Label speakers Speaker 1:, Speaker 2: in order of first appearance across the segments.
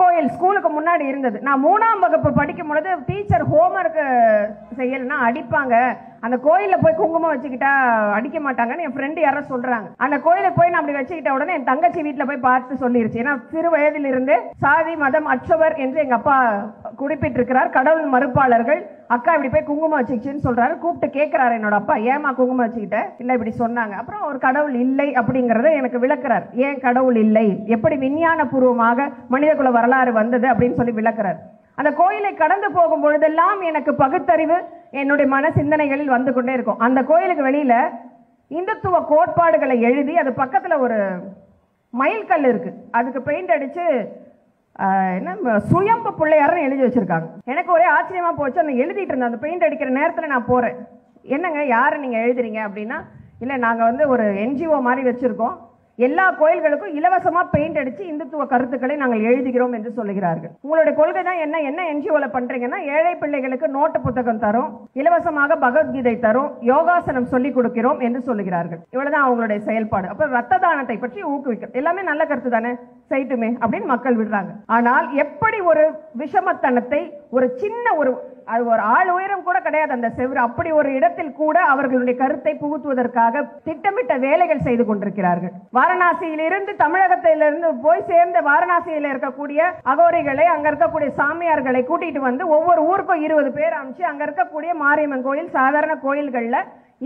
Speaker 1: கோயில் ஸ்கூலுக்கு முன்னாடி இருந்தது. நான் 3ஆம் வகுப்பு படிக்கும் பொழுது டீச்சர் ஹோம்ஒர்க் செய்யலைன்னா அடிப்பாங்க, அந்த கோயிலில் போய் குங்குமம் வச்சுக்கிட்டா அடிக்க மாட்டாங்கன்னு என் ஃப்ரெண்டு யாரோ சொல்றாங்க. அந்த கோயிலுக்கு போய் நான் அப்படி வச்சுக்கிட்ட உடனே என் தங்கச்சி வீட்டில் போய் பார்த்து சொல்லிருச்சு. ஏன்னா சிறு வயதிலிருந்து சாதி மதம் அற்றவர் என்று எங்க அப்பா குறிப்பிட்டிருக்கிறார். கடவுள் மறுப்பாளர்கள். அக்கா இப்படி போய் குங்குமம் வச்சுக்கிச்சுன்னு சொல்றாரு. கூப்பிட்டு கேட்கிறாரு என்னோட அப்பா, ஏமா குங்குமம் வச்சுக்கிட்ட? இல்ல இப்படி சொன்னாங்க. அப்புறம் ஒரு கடவுள் இல்லை அப்படிங்கறத எனக்கு விளக்குறார். ஏன் கடவுள் இல்லை, எப்படி விஞ்ஞான பூர்வமாக மனிதகுல வரலாறு வந்தது அப்படின்னு சொல்லி விளக்குறார். அந்த கோயிலை கடந்து போகும் பொழுதெல்லாம் எனக்கு பகுத்தறிவு என்னுடைய மன சிந்தனைகளில் வந்து கொண்டே இருக்கும். அந்த கோயிலுக்கு வெளியில இந்துத்துவ கோட்பாடுகளை எழுதி அது பக்கத்துல ஒரு மயில் கல் இருக்கு, அதுக்கு பெயிண்ட் அடிச்சு என்ன சுயம்பு பிள்ளையாருன்னு எழுதி வச்சிருக்காங்க. எனக்கு ஒரே ஆச்சரியமா போச்சு. அந்த எழுதிட்டு இருந்தேன். அந்த பெயிண்ட் அடிக்கிற நேரத்தில் நான் போறேன். என்னங்க யாரை நீங்க எழுதுறீங்க அப்படின்னா, இல்லை நாங்க வந்து ஒரு என்ஜிஓ மாதிரி வச்சிருக்கோம், எல்லா கோயில்களுக்கும் இலவசமா பெயிண்ட் அடிச்சு இந்துத்துவ கருத்துக்களை நாங்கள் எழுதுகிறோம் என்று சொல்லுகிறார்கள். உங்களுடைய கொள்கை தான் என்ன என்ஜிஓல பண்றீங்கன்னா, ஏழை பிள்ளைகளுக்கு நோட்டு புத்தகம் தரும், இலவசமாக பகவத்கீதை தரும், யோகாசனம் சொல்லி கொடுக்கிறோம் என்று சொல்லுகிறார்கள். இவ்வளவுதான் அவங்களுடைய செயல்பாடு. அப்ப ரத்த தானத்தை பற்றி ஊக்குவிக்க எல்லாமே நல்ல கருத்து தானே, செய்யட்டுமே அப்படின்னு மக்கள் விடுறாங்க. ஆனால் எப்படி ஒரு விஷமத்தனத்தை ஒரு சின்ன ஒரு ஆள் உயரம் கூட கிடையாது அந்த செவ்வறு, அப்படி ஒரு இடத்தில் கூட அவர்களுடைய கருத்தை புகுத்துவதற்காக திட்டமிட்ட வேலைகள் செய்து கொண்டிருக்கிறார்கள். வாரணாசியிலிருந்து தமிழகத்திலிருந்து போய் சேர்ந்த வாரணாசியில் இருக்கக்கூடிய அகோரிகளை, அங்க இருக்கக்கூடிய சாமியார்களை கூட்டிட்டு வந்து ஒவ்வொரு ஊருக்கும் 20 பேர் அனுப்பிச்சு அங்க இருக்கக்கூடிய மாரியம்மன் கோயில் சாதாரண கோயில்கள்ல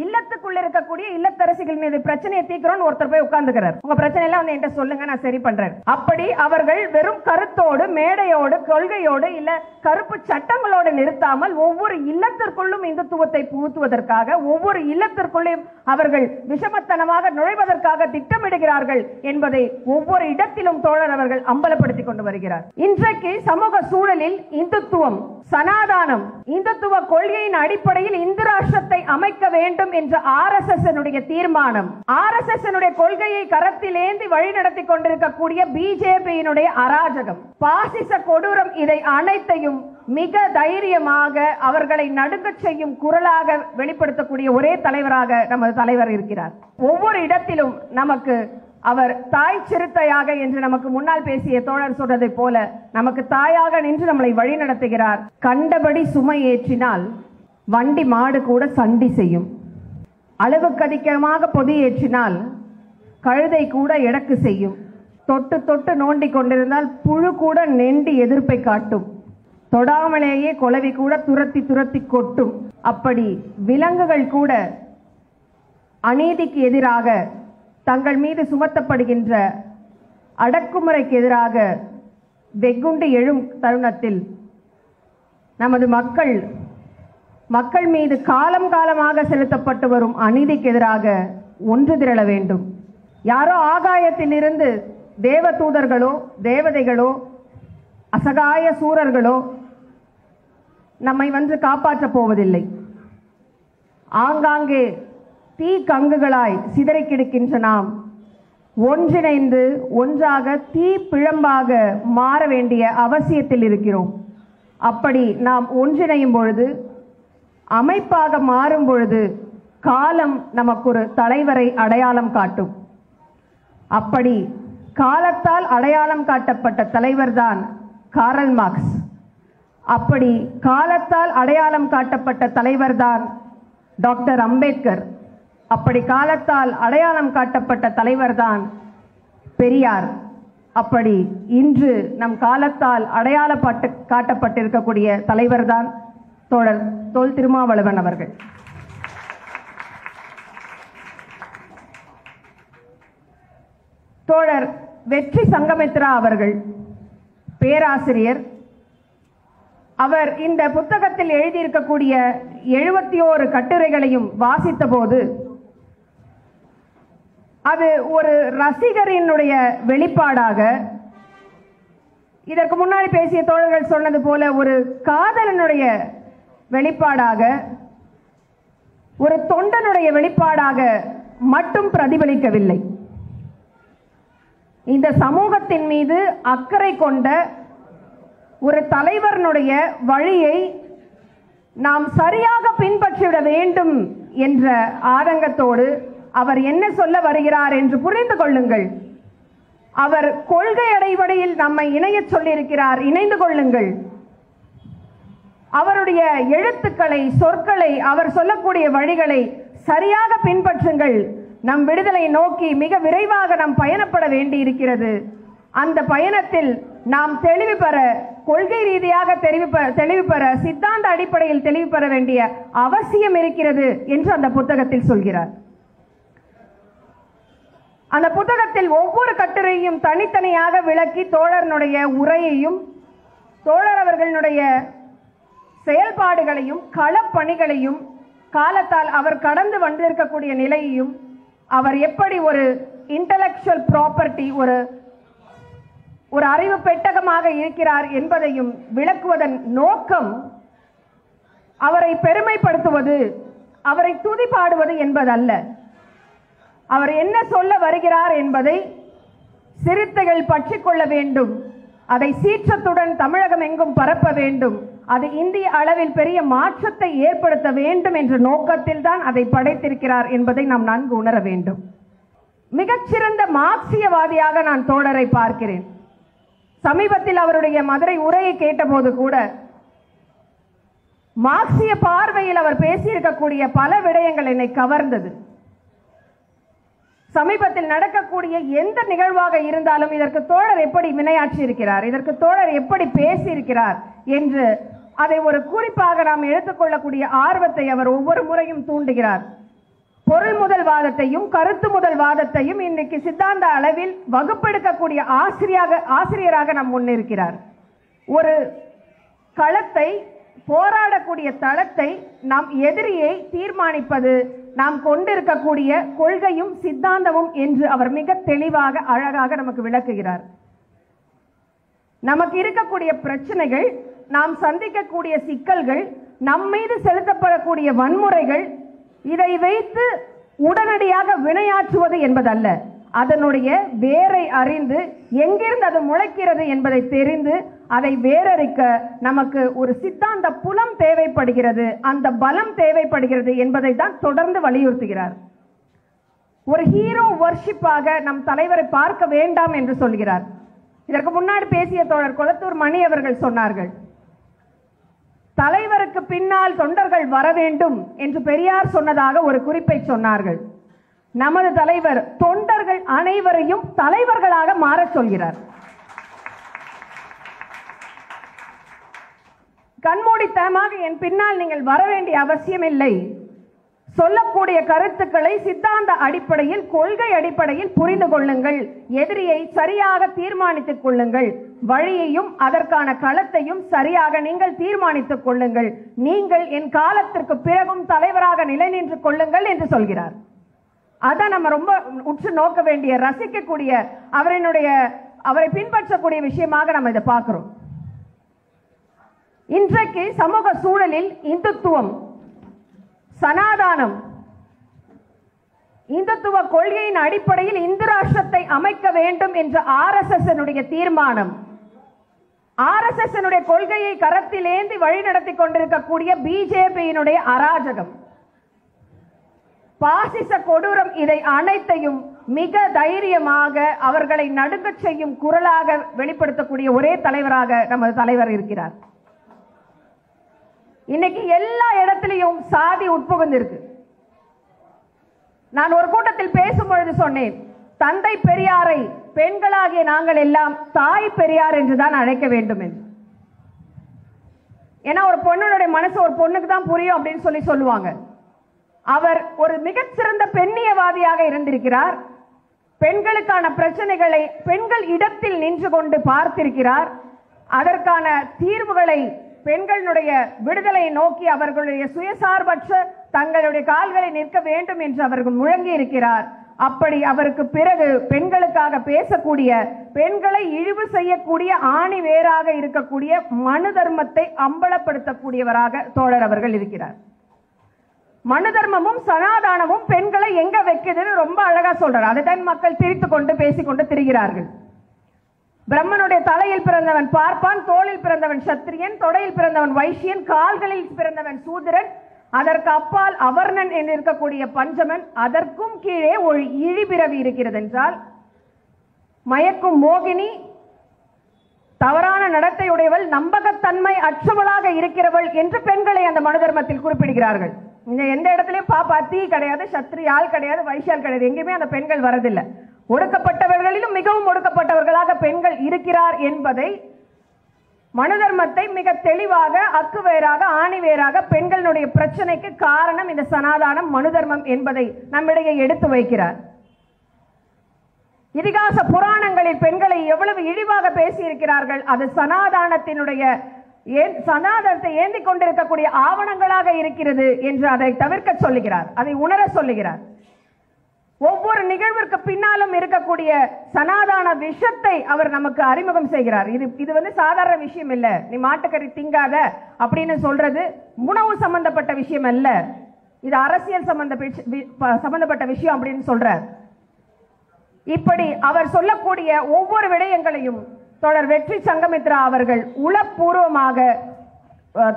Speaker 1: இல்லத்துக்குள்ள இருக்கக்கூடிய இல்லத்தரசிகள் மீது பிரச்சனையை தீர்க்கிறோம் ஒருத்தர் போய் உட்கார்ந்துக்கிறார். உங்க பிரச்சனை எல்லாம் வந்து என்கிட்ட சொல்லுங்க, நான் சரி பண்றேன். அப்படி அவர்கள் வெறும் கருத்தோடு மேடையோடு கொள்கையோடு இல்ல கருப்பு சட்டங்களோடு நிறுத்தாமல் ஒவ்வொரு இல்லத்திற்குள்ளும் இந்துத்துவத்தை புகுத்துவதற்காக ஒவ்வொரு இல்லத்திற்குள்ளும் அவர்கள் விஷமத்தனமாக நுழைவதற்காக திட்டமிடுகிறார்கள் என்பதை ஒவ்வொரு இடத்திலும் தோழர் அவர்கள் அம்பலப்படுத்திக் கொண்டு வருகிறார். இன்றைக்கு சமூக சூழலில் இந்துத்துவம் சனாதானம் இந்துத்துவ கொள்கையின் அடிப்படையில் இந்து ராஷ்டிரத்தை அமைக்க வேண்டும் என்ற RSS தீர்மானம், RSS கொள்கையை கரத்தில் ஏந்தி வழிநடத்தி கொண்டிருக்கக்கூடிய பிஜேபியினுடைய அராஜகம், பாசிச கொடூரம், இதை அனைத்தையும் மிக தைரியமாக அவர்களை நடுங்கச் செய்யும் குரலாக வெளிப்படுத்தக்கூடிய ஒரே தலைவராக நமது தலைவர் இருக்கிறார். ஒவ்வொரு இடத்திலும் நமக்கு அவர் தாய் சிறுத்தையாக என்று நமக்கு முன்னால் பேசிய தோழர் சொல்றதை போல நமக்கு தாயாக நின்று நம்மளை வழி நடத்துகிறார். கண்டபடி சுமை ஏற்றினால் வண்டி மாடு கூட சண்டி செய்யும், அளவுக்கு அதிகமாக பொதி ஏற்றினால் கழுதை கூட எடக்கு செய்யும், தொட்டு தொட்டு நோண்டி கொண்டிருந்தால் புழு கூட நெண்டி எதிர்ப்பை காட்டும், தொடாமலேயே கொலவி கூட துரத்தி துரத்தி கொட்டும். அப்படி விலங்குகள் கூட அநீதிக்கு எதிராக தங்கள் மீது சுமத்தப்படுகின்ற அடக்குமுறைக்கு எதிராக வெகுண்டு எழும் தருணத்தில் நமது மக்கள் மீது காலம் காலமாக செலுத்தப்பட்டு வரும் அநீதிக்கு எதிராக ஒன்று திரள வேண்டும். யாரோ ஆகாயத்தில் இருந்து தேவ தூதர்களோ தேவதைகளோ அசகாய சூரர்களோ நம்மை வந்து காப்பாற்றப் போவதில்லை. ஆங்காங்கே தீ கங்குகளாய் சிதறி கிடக்கின்ற நாம் ஒன்றிணைந்து ஒன்றாக தீ பிழம்பாக மாற வேண்டிய அவசியத்தில் இருக்கிறோம். அப்படி நாம் ஒன்றிணையும் பொழுது, அமைப்பாக மாறும் பொழுது காலம் நமக்கு ஒரு தலைவரை அடையாளம் காட்டும். அப்படி காலத்தால் அடையாளம் காட்டப்பட்ட தலைவர்தான் காரல் மார்க்ஸ். அப்படி காலத்தால் அடையாளம் காட்டப்பட்ட தலைவர்தான் டாக்டர் அம்பேத்கர். அப்படி காலத்தால் அடையாளம் காட்டப்பட்ட தலைவர்தான் பெரியார். அப்படி இன்று நம் காலத்தால் அடையாளப்பட்டு காட்டப்பட்டிருக்கக்கூடிய தலைவர்தான் தோழர் தொல் திருமாவளவன் அவர்கள். தோழர் வெற்றி சங்கமித்ரா அவர்கள் பேராசிரியர். அவர் இந்த புத்தகத்தில் எழுதியிருக்கக்கூடிய 71 கட்டுரைகளையும் வாசித்த போது அது ஒரு ரசிகரினுடைய வெளிப்பாடாக, இதற்கு முன்னாடி பேசிய தோழர்கள் சொன்னது போல ஒரு காதலனுடைய வெளிப்பாடாக, ஒரு தொண்டனுடைய வெளிப்பாடாக மட்டும் பிரதிபலிக்கவில்லை. இந்த சமூகத்தின் மீது அக்கறை கொண்ட ஒரு தலைவனுடைய வழியை நாம் சரியாக பின்பற்றிவிட வேண்டும் என்ற ஆதங்கத்தோடு அவர் என்ன சொல்ல வருகிறார் என்று புரிந்து கொள்ளுங்கள். அவர் கொள்கை அடிப்படையில் நம்மை இணைய சொல்லியிருக்கிறார். இணைந்து கொள்ளுங்கள். அவருடைய எழுத்துக்களை, சொற்களை, அவர் சொல்லக்கூடிய வழிகளை சரியாக பின்பற்றுங்கள். நம் விடுதலை நோக்கி மிக விரைவாக நாம் பயணப்பட வேண்டி இருக்கிறது. அந்த பயணத்தில் நாம் தெளிவு பெற, கொள்கை ரீதியாக தெளிவு பெற, சித்தாந்த அடிப்படையில் தெளிவு பெற வேண்டிய அவசியம் இருக்கிறது என்று அந்த புத்தகத்தில் சொல்கிறார். அந்த புத்தகத்தில் ஒவ்வொரு கட்டுரையும் தனித்தனியாக விளக்கி தோழர்களுடைய உரையையும், தோழர் அவர்களுடைய செயல்பாடுகளையும், களப்பணிகளையும், காலத்தால் அவர் கடந்து வந்திருக்கக்கூடிய நிலையையும், அவர் எப்படி ஒரு இன்டலெக்சுவல் ப்ராப்பர்ட்டி, ஒரு அறிவு பெட்டகமாக இருக்கிறார் என்பதையும் விளக்குவதன் நோக்கம் அவரை பெருமைப்படுத்துவது, அவரை துதிபாடுவது என்பதல்ல. அவர் என்ன சொல்ல வருகிறார் என்பதை சிறுத்தைகள் பற்றிக் கொள்ள வேண்டும். அதை சீற்றத்துடன் தமிழகம் எங்கும் பரப்ப வேண்டும். அது இந்திய அளவில் பெரிய மாற்றத்தை ஏற்படுத்த வேண்டும் என்ற நோக்கத்தில் தான் அதை படைத்திருக்கிறார் என்பதை நாம் நன்கு உணர வேண்டும். மிகச்சிறந்த மார்க்சியவாதியாக நான் தோழரை பார்க்கிறேன். சமீபத்தில் அவருடைய மதுரை உரையை கேட்டபோது கூட மார்க்சிய பார்வையில் அவர் பேசியிருக்கக்கூடிய பல விடயங்கள் என்னை கவர்ந்தது. சமீபத்தில் நடக்கக்கூடிய எந்த நிகழ்வாக இருந்தாலும் இதற்கு தோழர் எப்படி வினையாற்றி இருக்கிறார், இதற்கு தோழர் எப்படி பேசியிருக்கிறார் என்று அதை ஒரு குறிப்பாக நாம் எடுத்துக்கொள்ளக்கூடிய ஆர்வத்தை அவர் ஒவ்வொரு முறையும் தூண்டுகிறார். பொருள் முதல் வாதத்தையும் கருத்து முதல் வாதத்தையும் இன்னைக்கு சித்தாந்த அளவில் வகுப்பெடுக்கக்கூடிய ஆசிரியராக நாம் முன்னிருக்கிறார். ஒரு களத்தை, போராடக்கூடிய தளத்தை, நாம் எதிரியை தீர்மானிப்பது நாம் கொண்டிருக்கக்கூடிய கொள்கையும் சித்தாந்தமும் என்று அவர் மிக தெளிவாக, அழகாக நமக்கு விளக்குகிறார். நமக்கு இருக்கக்கூடிய பிரச்சனைகள், நாம் சந்திக்கக்கூடிய சிக்கல்கள், நம் மீது செலுத்தப்படக்கூடிய வன்முறைகள், இதை வைத்து உடனடியாக வினையாற்றுவது என்பதல்ல. அதனுடைய வேரை அறிந்து எங்கிருந்து அது முளைக்கிறது என்பதை தெரிந்து அதை வேரறிக்க நமக்கு ஒரு சித்தாந்த புலம் தேவைப்படுகிறது, அந்த பலம் தேவைப்படுகிறது என்பதை தான் தொடர்ந்து வலியுறுத்துகிறார். ஒரு ஹீரோ வர்ஷிப்பாக நம் தலைவரை பார்க்க வேண்டாம் என்று சொல்கிறார். இதற்கு முன்னாடி பேசிய தோழர் கொளத்தூர் மணி அவர்கள் சொன்னார்கள், தலைவருக்கு பின்னால் தொண்டர்கள் வர வேண்டும் என்று பெரியார் சொன்னதாக ஒரு குறிப்பை சொன்னார்கள். நமது தலைவர் தொண்டர்கள் அனைவரையும் தலைவர்களாக மாறச் சொல்கிறார். கண்மூடித்தனமாக என் பின்னால் நீங்கள் வர வேண்டிய அவசியம் இல்லை, சொல்லக்கூடிய கருத்துக்களை சித்தாந்த அடிப்படையில், கொள்கை அடிப்படையில் புரிந்து கொள்ளுங்கள், எதிரியை சரியாக தீர்மானித்துக் கொள்ளுங்கள், வழியையும் அதற்கான களத்தையும் சரியாக நீங்கள் தீர்மானித்துக் கொள்ளுங்கள், நீங்கள் என் காலத்திற்கு பிறகும் தலைவராக நிலை நின்று கொள்ளுங்கள் என்று சொல்கிறார். அதான் நம்ம ரொம்ப உற்று நோக்க வேண்டிய, ரசிக்கக்கூடிய, அவரை பின்பற்றக்கூடிய விஷயமாக நம்ம இதை பார்க்கிறோம். இன்றைக்கு சமூக சூழலில் இந்துத்துவம், சனாதானம், இந்துத்துவ கொள்கையின் அடிப்படையில் இந்து ராஷ்டிரத்தை அமைக்க வேண்டும் என்ற RSS தீர்மானம், RSS கொள்கையை கரத்தில் ஏந்தி வழிநடத்தி கொண்டிருக்கக்கூடிய BJP அராஜகம், பாசிச கொடூரம், இதை அனைத்தையும் மிக தைரியமாக அவர்களை நடுங்கச் செய்யும் குரலாக வெளிப்படுத்தக்கூடிய ஒரே தலைவராக நமது தலைவர் இருக்கிறார். இன்னைக்கு எல்லா இடத்திலையும் சாதி உட்புகுந்திருக்கு. நான் ஒரு கூட்டத்தில் பேசும்பொழுது சொன்னேன், தந்தை பெரியாரை பெண்களாகிய நாங்கள் எல்லாம் தாய் பெரியார் என்றுதான் அழைக்க வேண்டும் என்று. ஏன்னா ஒரு பொண்ணுடைய மனசு ஒரு பொண்ணுக்கு தான் புரியும் அப்படின்னு சொல்லுவாங்க. அவர் ஒரு மிகச்சிறந்த பெண்ணியவாதியாக இருந்திருக்கிறார். பெண்களுக்கான பிரச்சனைகளை பெண்கள் இடத்தில் நின்று கொண்டு பார்த்திருக்கிறார். அதற்கான தீர்வுகளை, பெண்களுடைய விடுதலை நோக்கி அவர்களுடைய சுயசார்பற்ற தங்களுடைய கால்களை நிற்க வேண்டும் என்று அவர்கள் முழங்கி இருக்கிறார். அப்படி அவருக்கு பிறகு பெண்களுக்காக பேசக்கூடிய, பெண்களை இழிவு செய்யக்கூடிய ஆணி வேராக இருக்கக்கூடிய மனு தர்மத்தை அம்பலப்படுத்தக்கூடியவராக தோழர் அவர்கள் இருக்கிறார். மனு தர்மமும் சனாதானமும் பெண்களை எங்க வைக்குதுன்னு ரொம்ப அழகா சொல்றார். அதைத்தான் மக்கள் திரித்து கொண்டு பேசிக்கொண்டு திரிகிறார்கள். பிரம்மனுடைய தலையில் பிறந்தவன் பார்ப்பான், தோளில் பிறந்தவன் சத்திரியன், தொடையில் பிறந்தவன் வைசியன், கால்களில் பிறந்தவன் சூத்திரன், அதற்கு அப்பால் அவர்ணன் என்று இருக்கக்கூடிய பஞ்சமன், அதற்கும் கீழே ஒரு இழிபிறவி இருக்கிறது என்றால் மயக்கும் மோகினி, தவறான நடத்தையுடையவள், நம்பகத்தன்மை அற்றவளாக இருக்கிறவள் என்று பெண்களை அந்த மனு தர்மத்தில் குறிப்பிடுகிறார்கள். எந்த இடத்துலயும் பாப்பா தீ கிடையாது, சத்ரி ஆள் கிடையாது, வைஷால் கிடையாது, எங்கேயுமே அந்த பெண்கள் வரதில்லை. ஒடுக்கப்பட்டவர்களிலும் மிகவும் ஒடுக்கப்பட்டவர்களாக பெண்கள் இருக்கிறார் என்பதை மனு தர்மத்தை மிக தெளிவாக அக்குவேராக ஆணிவேராக பெண்களுடைய பிரச்சனைக்கு காரணம் இந்த சனாதானம் மனு தர்மம் என்பதை நம்மிடையே எடுத்து வைக்கிறார். இதிகாச புராணங்களில் பெண்களை எவ்வளவு இழிவாக பேசியிருக்கிறார்கள். அது சனாதனத்தை ஏந்தி கொண்டிருக்கக்கூடிய ஆவணங்களாக இருக்கிறது என்று அதை தவிர்க்க சொல்லுகிறார், அதை உணர சொல்லுகிறார். ஒவ்வொரு நிகழ்விற்கு பின்னாலும் இருக்கக்கூடிய சனாதான விஷத்தை அவர் நமக்கு அறிமுகம் செய்கிறார். இது வந்து சாதாரண விஷயம் இல்ல. நீ மாட்டுக்கறி திங்காத அப்படின்னு சொல்றது உணவு சம்பந்தப்பட்ட விஷயம் அல்ல, இது அரசியல் சம்பந்தப்பட்ட விஷயம் அப்படின்னு சொல்றார். இப்படி அவர் சொல்லக்கூடிய ஒவ்வொரு விடயங்களையும் தொடர் வெற்றி சங்கமித்ரா அவர்கள் உளப்பூர்வமாக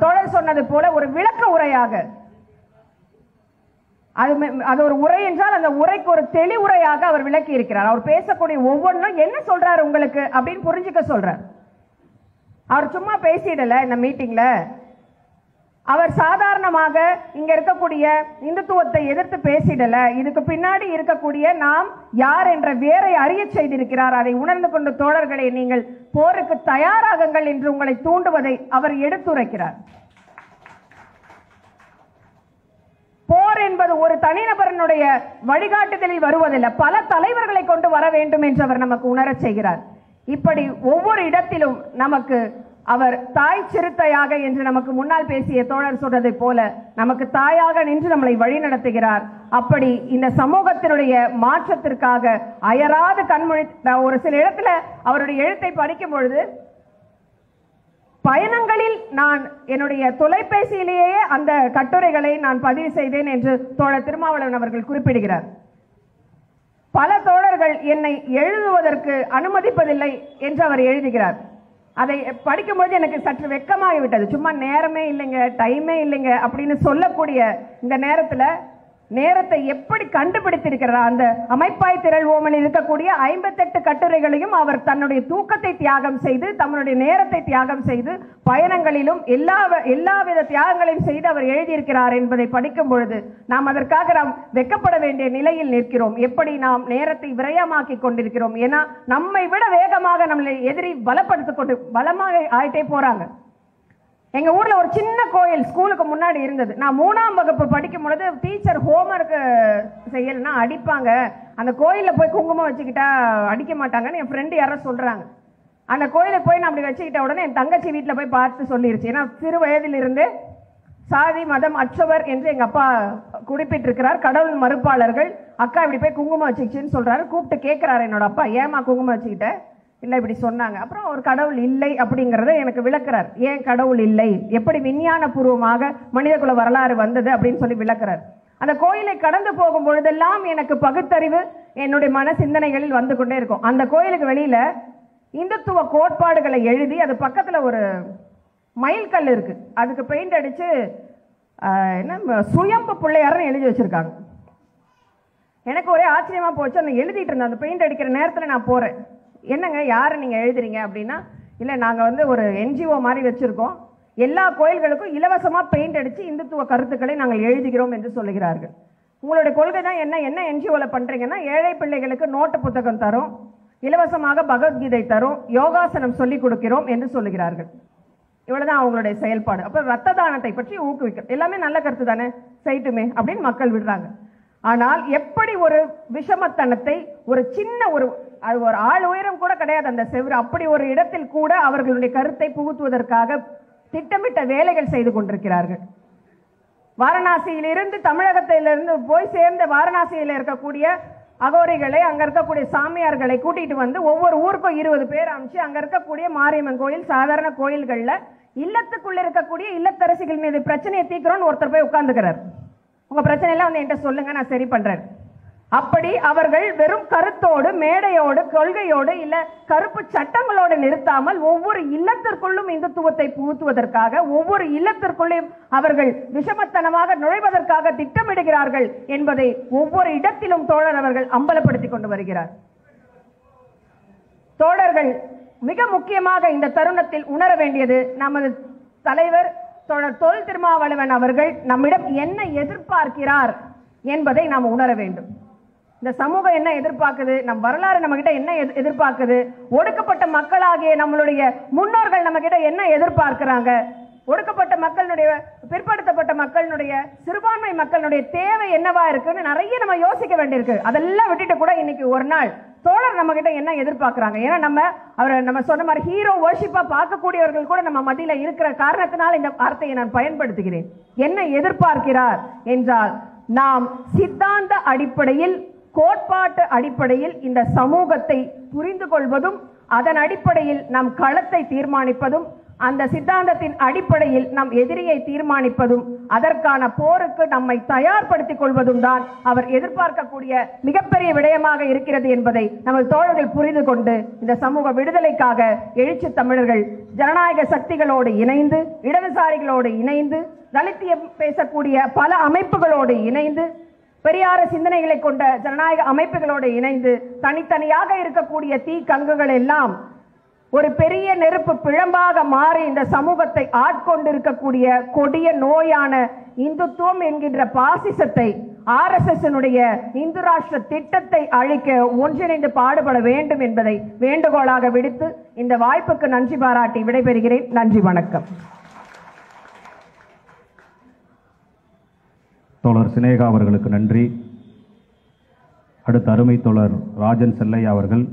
Speaker 1: தொடர் சொன்னது போல ஒரு விளக்க உரையாக, அது ஒரு உரை என்றால் அந்த உரைக்கு ஒரு தெளிவுரையாக அவர் விளக்கி இருக்கிறார். அவர் பேசக்கூடிய ஒவ்வொன்றும் என்ன சொல்றாரு உங்களுக்கு அப்படின்னு புரிஞ்சுக்க சொல்றார். அவர் சும்மா பேசிடல இந்த மீட்டிங்ல. அவர் சாதாரணமாக இங்க இருக்கக்கூடிய இந்துத்துவத்தை எதிர்த்து பேசிடல. இதுக்கு பின்னாடி இருக்கக்கூடிய நாம் யார் என்ற வேரை அறிய செய்திருக்கிறார். அதை உணர்ந்து கொண்ட தோழர்களை நீங்கள் போருக்கு தயாராகுங்கள் என்று உங்களை தூண்டுவதை அவர் எடுத்துரைக்கிறார். போர் என்பது ஒரு தனிநபரனுடைய வழிகாட்டுதலில் வருவதில்லை, பல தலைவர்களை கொண்டு வர வேண்டும் என்று அவர் நமக்கு உணரச் செய்கிறார். இப்படி ஒவ்வொரு இடத்திலும் நமக்கு அவர் தாய் சிறுத்தையாக என்று நமக்கு முன்னால் பேசிய தோழர் சொல்றதை போல நமக்கு தாயாக நின்று நம்மளை வழி நடத்துகிறார். அப்படி இந்த சமூகத்தினுடைய மாற்றத்திற்காக அயராது கண்மொழி. ஒரு சில இடத்துல அவருடைய எழுத்தை படிக்கும் பொழுது பயணங்களில் நான் என்னுடைய தொலைபேசியிலேயே அந்த கட்டுரைகளை நான் பதிவு செய்தேன் என்று தோழர் திருமாவளவன் அவர்கள் குறிப்பிடுகிறார். பல தோழர்கள் என்னை எழுதுவதற்கு அனுமதிப்பதில்லை என்று அவர் எழுதுகிறார். அதை படிக்கும்போது எனக்கு சற்று வெட்கமாகிவிட்டது. சும்மா நேரமே இல்லைங்க, டைமே இல்லைங்க அப்படின்னு சொல்லக்கூடிய இந்த நேரத்தை எப்படி கண்டுபிடித்திருக்கிறார். அந்த அமைப்பாய் திரள்வோமன் இருக்கக்கூடிய 58 கட்டுரைகளையும் அவர் தன்னுடைய தூக்கத்தை தியாகம் செய்து, தன்னுடைய நேரத்தை தியாகம் செய்து, பயணங்களிலும் எல்லாவித தியாகங்களையும் செய்து அவர் எழுதியிருக்கிறார் என்பதை படிக்கும் பொழுது நாம் அதற்காக வெட்கப்பட வேண்டிய நிலையில் நிற்கிறோம். எப்படி நாம் நேரத்தை விரயமாக்கி கொண்டிருக்கிறோம். ஏன்னா நம்மை விட வேகமாக நம்மளை எதிரி பலமாக ஆயிட்டே போறாங்க. எங்க ஊர்ல ஒரு சின்ன கோயில் ஸ்கூலுக்கு முன்னாடி இருந்தது. நான் 3ஆம் வகுப்பு படிக்கும் பொழுது டீச்சர் ஹோம்ஒர்க் செய்யலைன்னா அடிப்பாங்க, அந்த கோயில்ல போய் குங்குமம் வச்சுக்கிட்டா அடிக்க மாட்டாங்கன்னு என் ஃப்ரெண்டு யாரோ சொல்றாங்க. அந்த கோயிலுக்கு போய் நான் அப்படி வச்சுக்கிட்ட உடனே என் தங்கச்சி வீட்டில் போய் பார்த்து சொல்லிருச்சு. ஏன்னா சிறு வயதிலிருந்து சாதி மதம் அற்றவர் என்று எங்க அப்பா குறிப்பிட்டிருக்கிறார். கடவுள் மறுப்பாளர்கள். அக்கா இப்படி போய் குங்குமம் வச்சுக்கிச்சுன்னு சொல்றாரு. கூப்பிட்டு கேட்கிறாரு என்னோட அப்பா, ஏமா குங்குமம் வச்சுக்கிட்ட? இல்லை இப்படி சொன்னாங்க. அப்புறம் ஒரு கடவுள் இல்லை அப்படிங்கிறத எனக்கு விளக்குறார். ஏன் கடவுள் இல்லை, எப்படி விஞ்ஞான பூர்வமாக மனிதகுல வரலாறு வந்தது அப்படின்னு சொல்லி விளக்குறார். அந்த கோயிலை கடந்து போகும் பொழுதெல்லாம் எனக்கு பகுத்தறிவு என்னுடைய மன சிந்தனைகளில் வந்து கொண்டே இருக்கும். அந்த கோயிலுக்கு வெளியில இந்துத்துவ கோட்பாடுகளை எழுதி அது பக்கத்துல ஒரு மயில் கல் இருக்கு, அதுக்கு பெயிண்ட் அடிச்சு என்ன சுயம்பு பிள்ளையார்னு எழுதி வச்சிருக்காங்க. எனக்கு ஒரே ஆச்சரியமா போச்சு. அந்த எழுதிட்டு இருந்தேன். அந்த பெயிண்ட் அடிக்கிற நேரத்தில் நான் போறேன். என்னங்க யாரை நீங்க எழுதுறீங்க அப்படின்னா, இல்லை நாங்கள் வந்து ஒரு என்ஜிஓ மாதிரி வச்சிருக்கோம், எல்லா கோயில்களுக்கும் இலவசமா பெயிண்ட் அடிச்சு இந்துத்துவ கருத்துக்களை நாங்கள் எழுதுகிறோம் என்று சொல்லுகிறார்கள். உங்களுடைய கொள்கை தான் என்ன என்ஜிஓல பண்றீங்கன்னா, ஏழை பிள்ளைகளுக்கு நோட்டு புத்தகம் தரும், இலவசமாக பகவத்கீதை தரும், யோகாசனம் சொல்லி கொடுக்கிறோம் என்று சொல்லுகிறார்கள். இவ்வளவுதான் அவங்களுடைய செயல்பாடு. அப்ப ரத்த தானத்தை பற்றி ஊக்குவிக்க எல்லாமே நல்ல கருத்து தானே, செய்யட்டுமே அப்படின்னு மக்கள் விடுறாங்க. ஆனால் எப்படி ஒரு விஷமத்தனத்தை ஒரு சின்ன ஒரு ஆள் உயரம் கூட கிடையாது அந்த செவ்வறு, அப்படி ஒரு இடத்தில் கூட அவர்களுடைய கருத்தை புகுத்துவதற்காக திட்டமிட்ட வேலைகள் செய்து கொண்டிருக்கிறார்கள். வாரணாசியிலிருந்து தமிழகத்திலிருந்து போய் சேர்ந்த வாரணாசியில் இருக்கக்கூடிய அகோரிகளை, அங்க இருக்கக்கூடிய சாமியார்களை கூட்டிட்டு வந்து ஒவ்வொரு ஊருக்கும் 20 பேர் அமைச்சு அங்க இருக்கக்கூடிய மாரியம்மன் கோயில் சாதாரண கோயில்கள்ல இல்லத்துக்குள்ள இருக்கக்கூடிய இல்லத்தரசிகள் மீது பிரச்சனையை தீர்க்கிறோம்னு ஒருத்தர் போய் உட்கார்ந்துக்கிறார். உங்க பிரச்சனை எல்லாம் வந்து என்கிட்ட சொல்லுங்க, நான் சரி பண்றேன். அப்படி அவர்கள் வெறும் கருத்தோடு மேடையோடு கொள்கையோடு இல்ல கருப்பு சட்டங்களோடு நிறுத்தாமல் ஒவ்வொரு இல்லத்திற்குள்ளும் இந்துத்துவத்தை புகுத்துவதற்காக ஒவ்வொரு இல்லத்திற்குள்ளும் அவர்கள் விஷமத்தனமாக நுழைவதற்காக திட்டமிடுகிறார்கள் என்பதை ஒவ்வொரு இடத்திலும் தோழர் அவர்கள் அம்பலப்படுத்திக் கொண்டு வருகிறார். தோழர்கள் மிக முக்கியமாக இந்த தருணத்தில் உணர வேண்டியது, நமது தலைவர் தோழர் தொல் திருமாவளவன் அவர்கள் நம்மிடம் என்ன எதிர்பார்க்கிறார் என்பதை நாம் உணர வேண்டும். இந்த சமூகம் என்ன எதிர்பார்க்குது, நம் வரலாறு நம்ம கிட்ட என்ன எதிர்பார்க்குது, ஒடுக்கப்பட்ட மக்களாகிய நம்மளுடைய முன்னோர்கள் நம்ம கிட்ட என்ன எதிர்பார்க்கிறாங்க, ஒடுக்கப்பட்ட மக்களுடைய, பிற்படுத்தப்பட்ட மக்களுடைய, சிறுபான்மை மக்களுடைய தேவை என்னவா இருக்குன்னு நிறைய நம்ம யோசிக்க வேண்டியிருக்கு. அதெல்லாம் விட்டுட்டு கூட இன்னைக்கு ஒரு நாள் தோழர் நம்ம கிட்ட என்ன எதிர்பார்க்கிறாங்க, ஏன்னா நம்ம சொன்ன மாதிரி ஹீரோ வர்ஷிப்பா பார்க்கக்கூடியவர்கள் கூட நம்ம மத்தியில இருக்கிற காரணத்தினால் இந்த வார்த்தையை நான் பயன்படுத்துகிறேன். என்ன எதிர்பார்க்கிறார் என்றால், நாம் சித்தாந்த அடிப்படையில், கோட்பாட்டு அடிப்படையில் இந்த சமூகத்தை புரிந்து கொள்வதும், அதன் அடிப்படையில் நம் களத்தை தீர்மானிப்பதும், அந்த சித்தாந்தத்தின் அடிப்படையில் நம் எதிரியை தீர்மானிப்பதும், அதற்கான போருக்கு நம்மை தயார்படுத்திக் கொள்வதும் தான் அவர் எதிர்பார்க்கக்கூடிய மிகப்பெரிய விடயமாக இருக்கிறது என்பதை நமது தோழர்கள் புரிந்து கொண்டு, இந்த சமூக விடுதலைக்காக எழுச்சி தமிழர்கள் ஜனநாயக சக்திகளோடு இணைந்து, இடதுசாரிகளோடு இணைந்து, தலித்தியம் பேசக்கூடிய பல அமைப்புகளோடு இணைந்து, பெரியார சிந்தனைகளை கொண்ட ஜனநாயக அமைப்புகளோடு இணைந்து, தனித்தனியாக இருக்கக்கூடிய தீ கங்குகள் எல்லாம் ஒரு பெரிய நெருப்பு பிழம்பாக மாறி இந்த சமூகத்தை ஆட்கொண்டிருக்கக்கூடிய கொடிய நோயான இந்துத்துவம் என்கின்ற பாசிசத்தை, RSS இந்து ராஷ்டிர திட்டத்தை அழிக்க ஒன்றிணைந்து பாடுபட வேண்டும் என்பதை வேண்டுகோளாக விடுத்து இந்த வாய்ப்புக்கு நன்றி பாராட்டி விடைபெறுகிறேன். நன்றி, வணக்கம்.
Speaker 2: தோழர் சினேகா அவர்களுக்கு நன்றி. அடுத்த அருமை தோழர் ராஜன் செல்லையா அவர்கள்